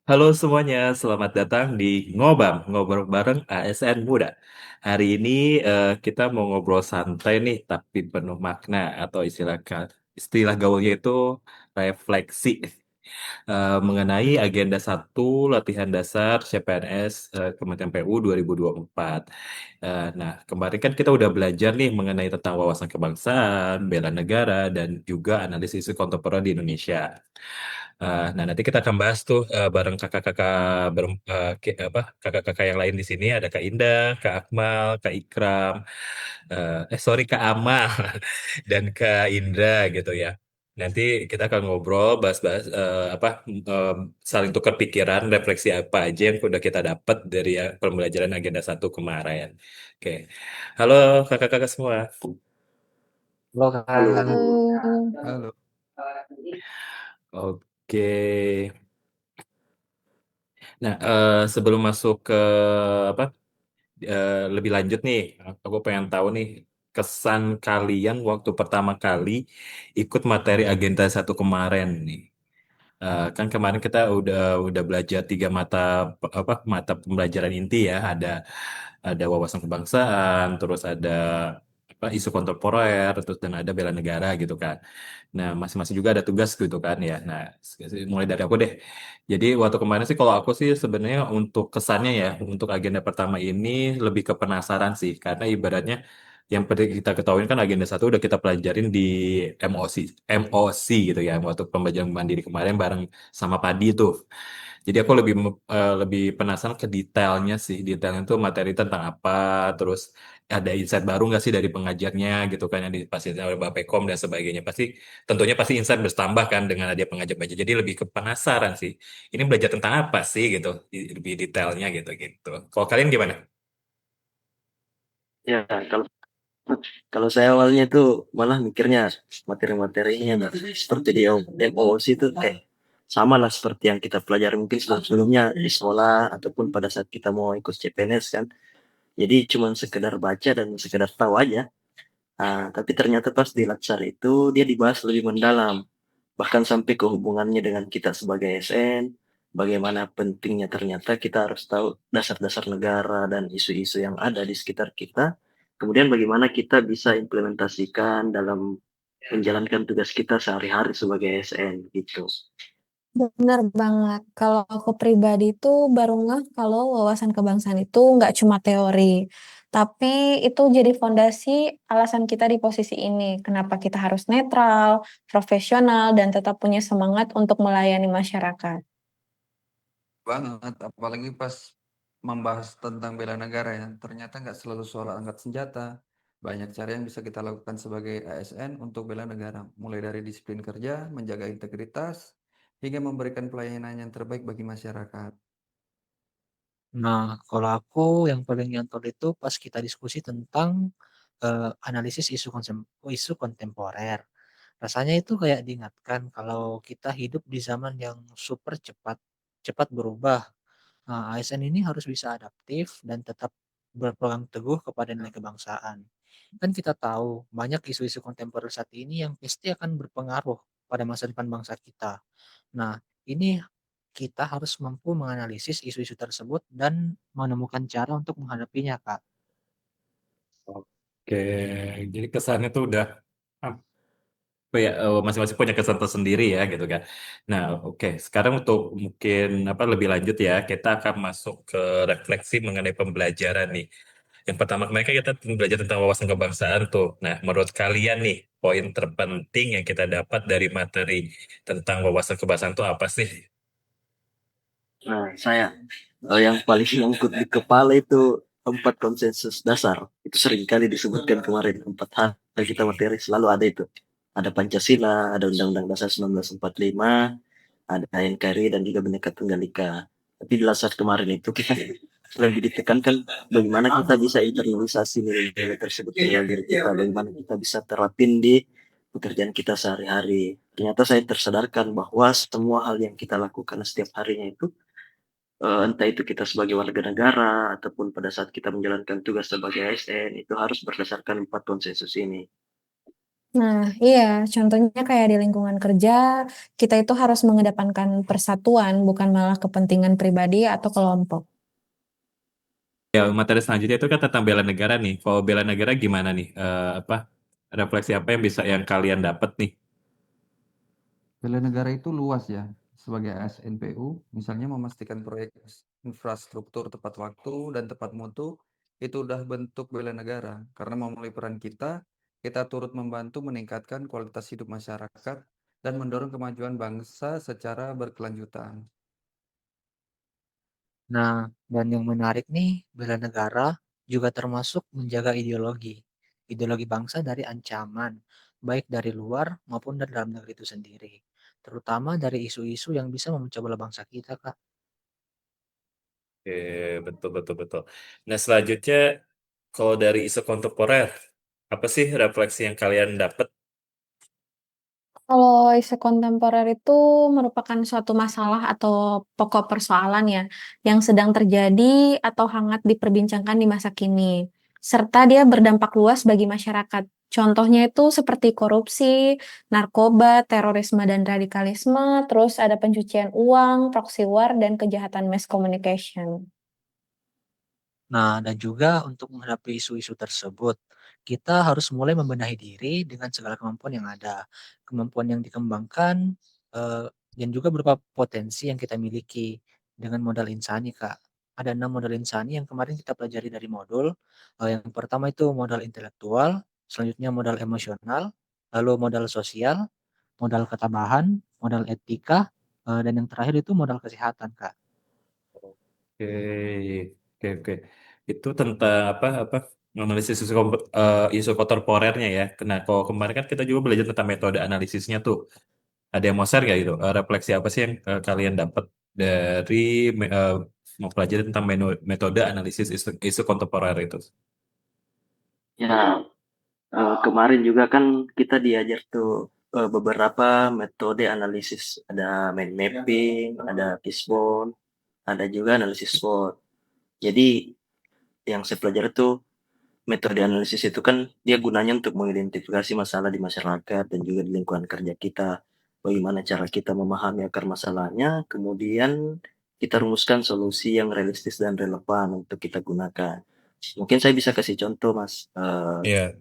Halo semuanya, selamat datang di Ngobam, ngobrol bareng ASN Muda. Hari ini kita mau ngobrol santai nih, tapi penuh makna atau istilah gaulnya itu refleksi mengenai agenda satu latihan dasar CPNS Kementerian PU 2024. Nah, kemarin kan kita udah belajar nih mengenai tentang wawasan kebangsaan, bela negara, dan juga analisis isu kontemporer di Indonesia. Nah, nanti kita akan bahas tuh bareng kakak-kakak kakak-kakak yang lain di sini ada Kak Indah, Kak Akmal, Kak Ikram, sorry Kak Amal dan Kak Indra gitu ya. Nanti kita akan ngobrol, bahas-bahas saling tukar pikiran, refleksi apa aja yang udah kita dapat dari pembelajaran agenda satu kemarin. Oke, halo kakak-kakak semua. Halo Kak, Halo. halo. Oke. Nah, sebelum masuk ke apa lebih lanjut nih, aku pengen tahu nih kesan kalian waktu pertama kali ikut materi agenda satu kemarin nih. Kan kemarin kita udah belajar tiga mata pembelajaran inti ya. Ada wawasan kebangsaan, terus ada isu kontemporer, terus dan ada bela negara gitu kan. Nah, masing-masing juga ada tugas gitu kan ya. Nah, mulai dari aku deh. Jadi waktu kemarin sih kalau aku sih sebenarnya untuk kesannya ya, untuk agenda pertama ini lebih ke penasaran sih. Karena ibaratnya yang perlu kita ketahui kan agenda satu udah kita pelajarin di MOC gitu ya. Waktu pembelajaran mandiri kemarin bareng sama Padi itu. Jadi aku lebih penasaran ke detailnya sih. Detailnya itu materi tentang apa, terus ada insight baru nggak sih dari pengajarnya gitu kan yang dipastikan oleh Bapekom dan sebagainya. Tentunya pasti insight bertambah kan dengan ada pengajar baca. Jadi lebih ke penasaran sih. Ini belajar tentang apa sih gitu, lebih detailnya gitu gitu. Kalau kalian gimana? Ya, kalau kalau saya awalnya tuh malah mikirnya materi-materinya seperti di MOOC itu kayak sama lah seperti yang kita pelajari mungkin sebelumnya di sekolah ataupun pada saat kita mau ikut CPNS kan. Jadi cuman sekedar baca dan sekedar tahu aja. Tapi ternyata pas di Latsar itu dia dibahas lebih mendalam. Bahkan sampai ke hubungannya dengan kita sebagai SN, bagaimana pentingnya ternyata kita harus tahu dasar-dasar negara dan isu-isu yang ada di sekitar kita. Kemudian bagaimana kita bisa implementasikan dalam menjalankan tugas kita sehari-hari sebagai SN gitu. Benar banget. Kalau aku pribadi tuh baru ngeh kalau wawasan kebangsaan itu nggak cuma teori, tapi itu jadi fondasi alasan kita di posisi ini. Kenapa kita harus netral, profesional, dan tetap punya semangat untuk melayani masyarakat. Banget, apalagi pas membahas tentang bela negara ya. Ternyata nggak selalu soal angkat senjata. Banyak cara yang bisa kita lakukan sebagai ASN untuk bela negara. Mulai dari disiplin kerja, menjaga integritas, hingga memberikan pelayanan yang terbaik bagi masyarakat. Nah, kalau aku yang paling nyantol itu pas kita diskusi tentang analisis isu kontemporer. Rasanya itu kayak diingatkan kalau kita hidup di zaman yang super cepat, cepat berubah. Nah, ASN ini harus bisa adaptif dan tetap berpegang teguh kepada nilai kebangsaan. Kan kita tahu banyak isu-isu kontemporer saat ini yang pasti akan berpengaruh pada masa depan bangsa kita. Nah, ini kita harus mampu menganalisis isu-isu tersebut dan menemukan cara untuk menghadapinya, Kak. Oke, jadi kesannya tuh udah masing-masing punya kesan tersendiri ya gitu kan. Nah, oke. Sekarang untuk mungkin lebih lanjut ya, kita akan masuk ke refleksi mengenai pembelajaran nih. Yang pertama kemarin kan kita belajar tentang wawasan kebangsaan tuh. Nah, menurut kalian nih, poin terpenting yang kita dapat dari materi tentang wawasan kebangsaan itu apa sih? Nah, saya yang paling nyangkut di kepala itu empat konsensus dasar. Itu sering kali disebutkan kemarin. Empat hal yang kita materi selalu ada itu. Ada Pancasila, ada Undang-Undang Dasar 1945, ada NKRI dan juga Bhinneka Tunggal Ika. Tapi di saat kemarin itu kita lebih ditekankan bagaimana kita bisa internalisasi nilai-nilai tersebut ke dalam diri kita, bagaimana kita bisa terapin di pekerjaan kita sehari-hari. Ternyata saya tersadarkan bahwa semua hal yang kita lakukan setiap harinya itu entah itu kita sebagai warga negara ataupun pada saat kita menjalankan tugas sebagai ASN itu harus berdasarkan empat konsensus ini. Nah, iya, contohnya kayak di lingkungan kerja, kita itu harus mengedepankan persatuan, bukan malah kepentingan pribadi atau kelompok. Ya, materi selanjutnya itu kan tentang bela negara nih. Kalau bela negara gimana nih? Apa refleksi apa yang bisa yang kalian dapat nih? Bela negara itu luas ya. Sebagai ASN PU, misalnya memastikan proyek infrastruktur tepat waktu dan tepat mutu, itu udah bentuk bela negara. Karena melalui peran kita turut membantu meningkatkan kualitas hidup masyarakat dan mendorong kemajuan bangsa secara berkelanjutan. Nah, dan yang menarik nih, bela negara juga termasuk menjaga ideologi bangsa dari ancaman, baik dari luar maupun dari dalam negeri itu sendiri. Terutama dari isu-isu yang bisa memecah belah bangsa kita, Kak. Oke, betul betul betul. Nah, selanjutnya kalau dari isu kontemporer, apa sih refleksi yang kalian dapat? Kalau isu kontemporer itu merupakan suatu masalah atau pokok persoalan ya, yang sedang terjadi atau hangat diperbincangkan di masa kini, serta dia berdampak luas bagi masyarakat. Contohnya itu seperti korupsi, narkoba, terorisme dan radikalisme, terus ada pencucian uang, proxy war, dan kejahatan mass communication. Nah, dan juga untuk menghadapi isu-isu tersebut, kita harus mulai membenahi diri dengan segala kemampuan yang ada. Kemampuan yang dikembangkan dan juga berupa potensi yang kita miliki dengan modal insani, Kak. Ada 6 modal insani yang kemarin kita pelajari dari modul. Yang pertama itu modal intelektual, selanjutnya modal emosional, lalu modal sosial, modal ketabahan, modal etika, dan yang terakhir itu modal kesehatan, Kak. Oke, oke, oke. Itu tentang apa analisis isu kontemporernya ya. Nah, kalau kemarin kan kita juga belajar tentang metode analisisnya tuh. Ada yang mau share nggak gitu? Refleksi apa sih yang kalian dapat dari mempelajari tentang metode analisis isu kontemporer itu? Ya, kemarin juga kan kita diajar tuh beberapa metode analisis. Ada mind mapping, ada fishbone, ada juga analisis SWOT. Jadi yang saya pelajari tuh metode analisis itu kan dia gunanya untuk mengidentifikasi masalah di masyarakat dan juga di lingkungan kerja kita. Bagaimana cara kita memahami akar masalahnya, kemudian kita rumuskan solusi yang realistis dan relevan untuk kita gunakan. Mungkin saya bisa kasih contoh, Mas. Iya.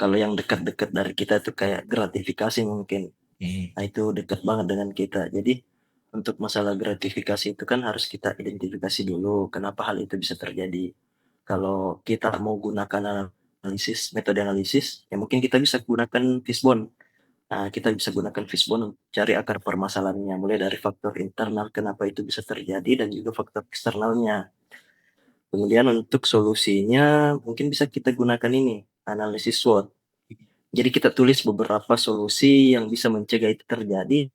Kalau yang dekat-dekat dari kita tuh kayak gratifikasi mungkin. Hmm. Nah, itu dekat banget dengan kita. Jadi untuk masalah gratifikasi itu kan harus kita identifikasi dulu kenapa hal itu bisa terjadi. Kalau kita mau gunakan metode analisis, ya mungkin kita bisa gunakan fishbone. Nah, kita bisa gunakan fishbone untuk cari akar permasalahannya, mulai dari faktor internal kenapa itu bisa terjadi dan juga faktor eksternalnya. Kemudian untuk solusinya mungkin bisa kita gunakan ini, analisis SWOT. Jadi kita tulis beberapa solusi yang bisa mencegah itu terjadi,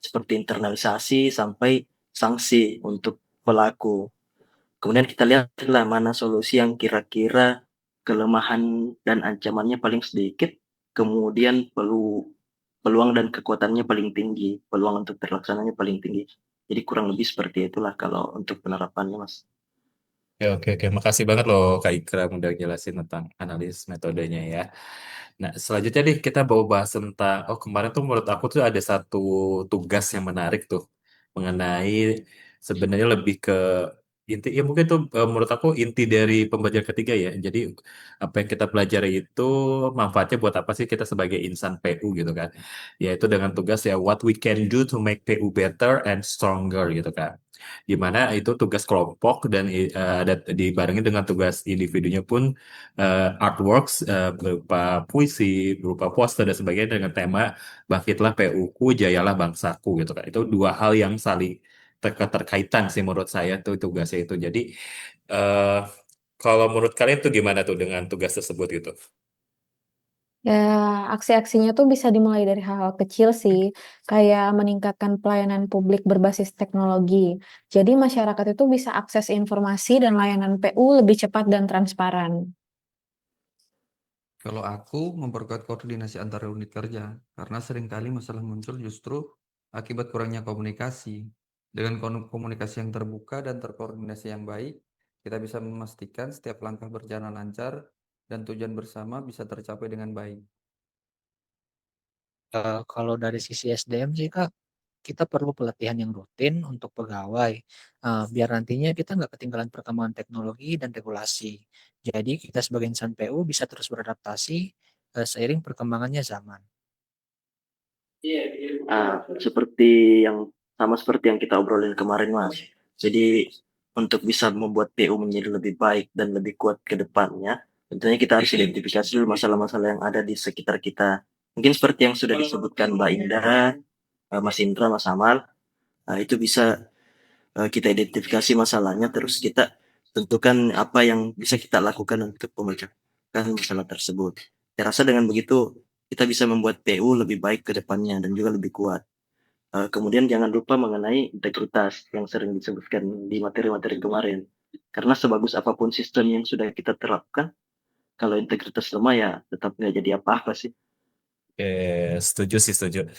seperti internalisasi sampai sanksi untuk pelaku. Kemudian kita lihatlah mana solusi yang kira-kira kelemahan dan ancamannya paling sedikit, kemudian peluang dan kekuatannya paling tinggi, peluang untuk terlaksananya paling tinggi. Jadi kurang lebih seperti itulah kalau untuk penerapannya, Mas. Ya, oke, oke. Makasih banget loh Kak Ikram udah jelasin tentang analis metodenya ya. Nah, selanjutnya nih kita bawa bahas tentang, kemarin tuh menurut aku tuh ada satu tugas yang menarik tuh mengenai sebenarnya lebih ke inti, ya mungkin tuh menurut aku inti dari pembelajaran ketiga ya. Jadi apa yang kita pelajari itu manfaatnya buat apa sih kita sebagai insan PU gitu kan. Yaitu dengan tugas ya what we can do to make PU better and stronger gitu kan. Di mana itu tugas kelompok dan ada dibarengi dengan tugas individunya pun artworks berupa puisi, berupa poster dan sebagainya dengan tema Bangkitlah PU-ku, Jayalah Bangsaku gitu kan. Itu dua hal yang saling keterkaitan sih menurut saya tuh tugasnya itu. Jadi eh kalau menurut kalian tuh gimana tuh dengan tugas tersebut gitu? Ya, aksi-aksinya tuh bisa dimulai dari hal-hal kecil sih, kayak meningkatkan pelayanan publik berbasis teknologi. Jadi masyarakat itu bisa akses informasi dan layanan PU lebih cepat dan transparan. Kalau aku memperkuat koordinasi antar unit kerja, karena seringkali masalah muncul justru akibat kurangnya komunikasi. Dengan komunikasi yang terbuka dan terkoordinasi yang baik, kita bisa memastikan setiap langkah berjalan lancar dan tujuan bersama bisa tercapai dengan baik. Kalau dari sisi SDM sih Kak, kita perlu pelatihan yang rutin untuk pegawai, biar nantinya kita nggak ketinggalan perkembangan teknologi dan regulasi. Jadi kita sebagai insan PU bisa terus beradaptasi seiring perkembangannya zaman. Seperti yang sama seperti yang kita obrolin kemarin, Mas. Jadi untuk bisa membuat PU menjadi lebih baik dan lebih kuat ke depannya, tentunya kita harus identifikasi dulu masalah-masalah yang ada di sekitar kita. Mungkin seperti yang sudah disebutkan Mbak Indah, Mas Indra, Mas Amal, itu bisa kita identifikasi masalahnya, terus kita tentukan apa yang bisa kita lakukan untuk memecahkan masalah tersebut. Saya rasa dengan begitu kita bisa membuat PU lebih baik ke depannya dan juga lebih kuat. Kemudian jangan lupa mengenai integritas yang sering disebutkan di materi-materi kemarin. Karena sebagus apapun sistem yang sudah kita terapkan, kalau integritas lemah ya tetap nggak jadi apa-apa sih. Setuju sih, setuju.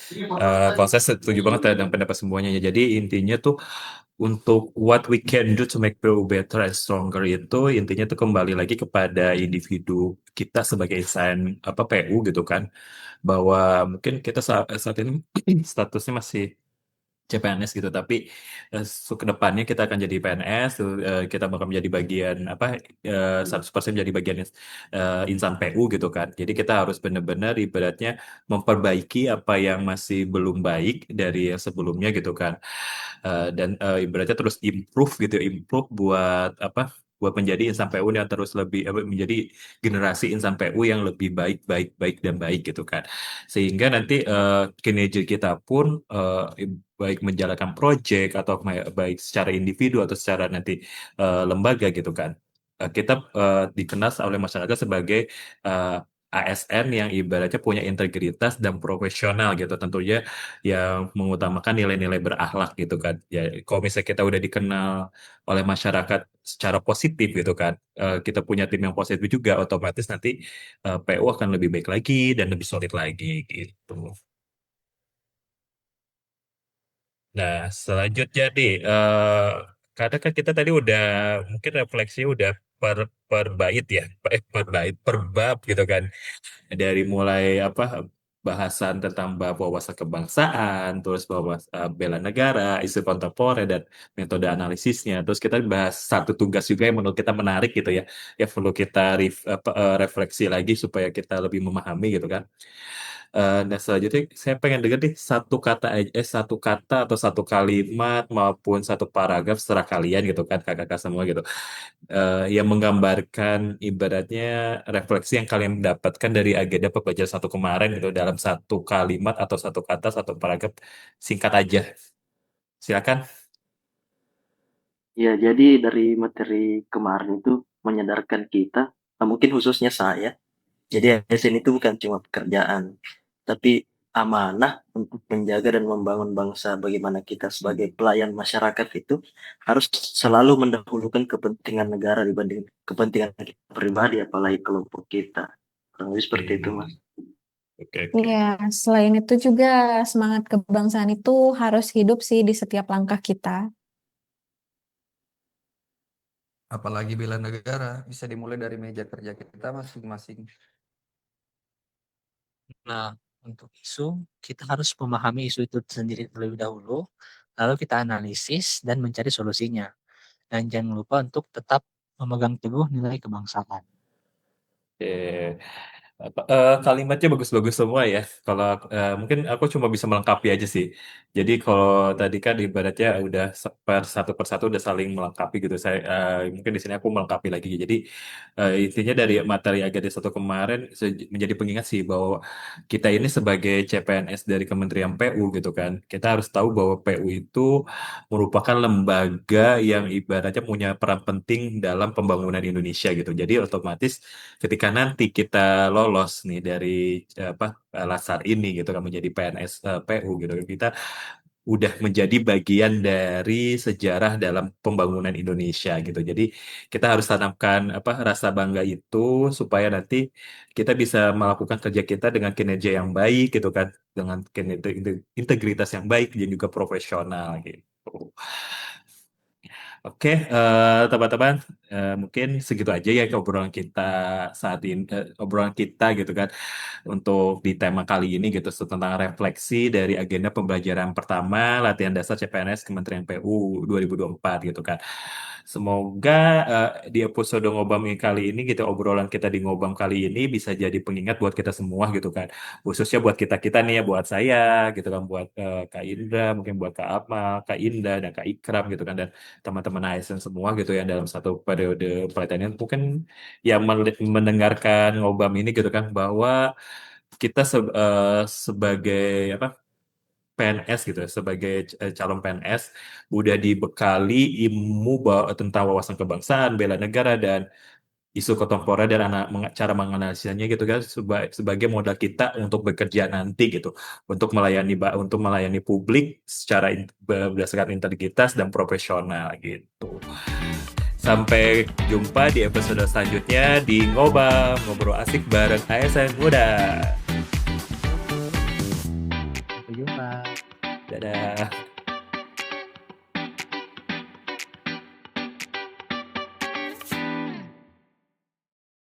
Kalau saya setuju banget ya dengan pendapat semuanya. Jadi intinya tuh untuk what we can do to make PU better and stronger itu intinya tuh kembali lagi kepada individu kita sebagai insan apa PU gitu kan. Bahwa mungkin kita saat ini statusnya masih CPNS gitu, tapi ke depannya kita akan jadi PNS, kita bakal menjadi bagian apa 100% jadi bagian insan PU gitu kan. Jadi kita harus benar-benar ibaratnya memperbaiki apa yang masih belum baik dari yang sebelumnya gitu kan. Dan ibaratnya terus improve gitu, improve buat apa? Buat menjadi insan PU yang terus lebih menjadi generasi insan PU yang lebih baik, baik, baik dan baik gitu kan. Sehingga nanti kinerja kita pun baik menjalankan proyek atau baik secara individu atau secara nanti lembaga gitu kan. Kita dikenal oleh masyarakat sebagai eh, ASN yang ibaratnya punya integritas dan profesional gitu, tentunya yang mengutamakan nilai-nilai berakhlak gitu kan. Ya, kalau misalnya kita udah dikenal oleh masyarakat secara positif gitu kan, kita punya tim yang positif juga, otomatis nanti PU akan lebih baik lagi dan lebih solid lagi gitu. Nah, selanjutnya nih, karena kan kita tadi udah mungkin refleksi udah per bait ya, per bait, per bab gitu kan. Dari mulai apa bahasan tentang bab wawasan kebangsaan, terus bahwa bela negara, isu kontemporer dan metode analisisnya. Terus kita bahas satu tugas juga yang menurut kita menarik gitu ya, yang perlu kita refleksi lagi supaya kita lebih memahami gitu kan. Nah selanjutnya saya pengen dengar nih satu kata atau satu kalimat maupun satu paragraf setelah kalian gitu kan kakak-kakak semua gitu yang menggambarkan ibaratnya refleksi yang kalian dapatkan dari agenda pembelajaran satu kemarin gitu dalam satu kalimat atau satu kata satu paragraf singkat aja. Silakan. Ya, jadi dari materi kemarin itu menyadarkan kita, mungkin khususnya saya, jadi ASN itu bukan cuma pekerjaan, tapi amanah untuk menjaga dan membangun bangsa. Bagaimana kita sebagai pelayan masyarakat itu harus selalu mendahulukan kepentingan negara dibanding kepentingan kita pribadi, apalagi kelompok kita. Kurang lebih seperti itu, Mas. Oke, oke. Ya, selain itu juga semangat kebangsaan itu harus hidup sih di setiap langkah kita. Apalagi bela negara bisa dimulai dari meja kerja kita masing-masing. Nah, untuk isu, kita harus memahami isu itu sendiri terlebih dahulu, lalu kita analisis dan mencari solusinya. Dan jangan lupa untuk tetap memegang teguh nilai kebangsaan. Oke. Kalimatnya bagus-bagus semua ya. Kalau mungkin aku cuma bisa melengkapi aja sih. Jadi kalau tadi kan ibaratnya udah per satu persatu udah saling melengkapi gitu. Saya mungkin di sini aku melengkapi lagi. Jadi intinya dari materi agenda satu kemarin menjadi pengingat sih bahwa kita ini sebagai CPNS dari Kementerian PU gitu kan. Kita harus tahu bahwa PU itu merupakan lembaga yang ibaratnya punya peran penting dalam pembangunan Indonesia gitu. Jadi otomatis ketika nanti kita lolos nih dari apa lasar ini gitu kan menjadi PNS PU gitu kita udah menjadi bagian dari sejarah dalam pembangunan Indonesia gitu. Jadi kita harus tanamkan apa rasa bangga itu supaya nanti kita bisa melakukan kerja kita dengan kinerja yang baik gitu kan, dengan integritas yang baik dan juga profesional gitu. Oke, teman-teman, mungkin segitu aja ya obrolan kita saat ini, obrolan kita gitu kan, untuk di tema kali ini gitu tentang refleksi dari agenda pembelajaran pertama latihan dasar CPNS Kementerian PU 2024 gitu kan. Semoga di episode ngobam kali ini gitu, obrolan kita di ngobam kali ini bisa jadi pengingat buat kita semua gitu kan, khususnya buat kita-kita nih ya, buat saya gitu kan, buat Kak Indra, mungkin buat Kak Akmal, Kak Indah, dan Kak Ikram gitu kan, dan teman-teman ASN semua gitu ya dalam satu periode pelatihan mungkin yang mendengarkan ngobam ini gitu kan, bahwa kita sebagai apa, PNS gitu ya, sebagai calon PNS udah dibekali ilmu tentang wawasan kebangsaan, bela negara, dan isu kontemporer, dan cara menganalisanya gitu kan, sebagai modal kita untuk bekerja nanti gitu, untuk melayani publik secara berdasarkan integritas dan profesional gitu. Sampai jumpa di episode selanjutnya di Ngobam, ngobrol asik bareng ASN Muda. Sampai jumpa. Dadah.